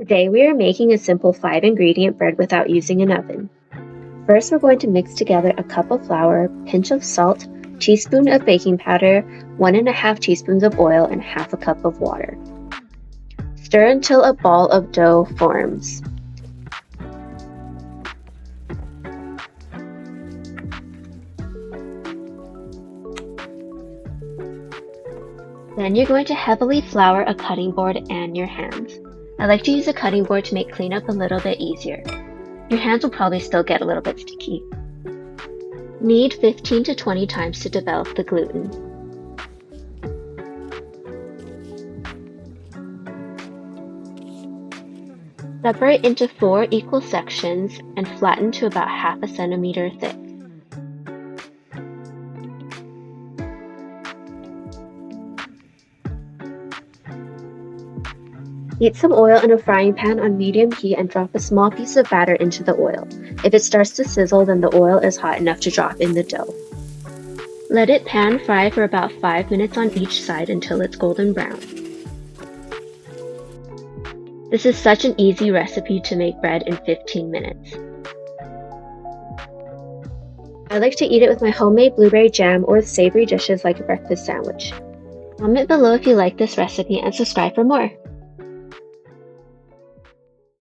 Today we are making a simple 5-ingredient bread without using an oven. First, we're going to mix together a cup of flour, pinch of salt, teaspoon of baking powder, 1.5 teaspoons of oil, and half a cup of water. Stir until a ball of dough forms. Then you're going to heavily flour a cutting board and your hands. I like to use a cutting board to make cleanup a little bit easier. Your hands will probably still get a little bit sticky. Knead 15 to 20 times to develop the gluten. Separate into 4 equal sections and flatten to about half a centimeter thick. Heat some oil in a frying pan on medium heat and drop a small piece of batter into the oil. If it starts to sizzle, then the oil is hot enough to drop in the dough. Let it pan fry for about 5 minutes on each side until it's golden brown. This is such an easy recipe to make bread in 15 minutes. I like to eat it with my homemade blueberry jam or with savory dishes like a breakfast sandwich. Comment below if you like this recipe and subscribe for more.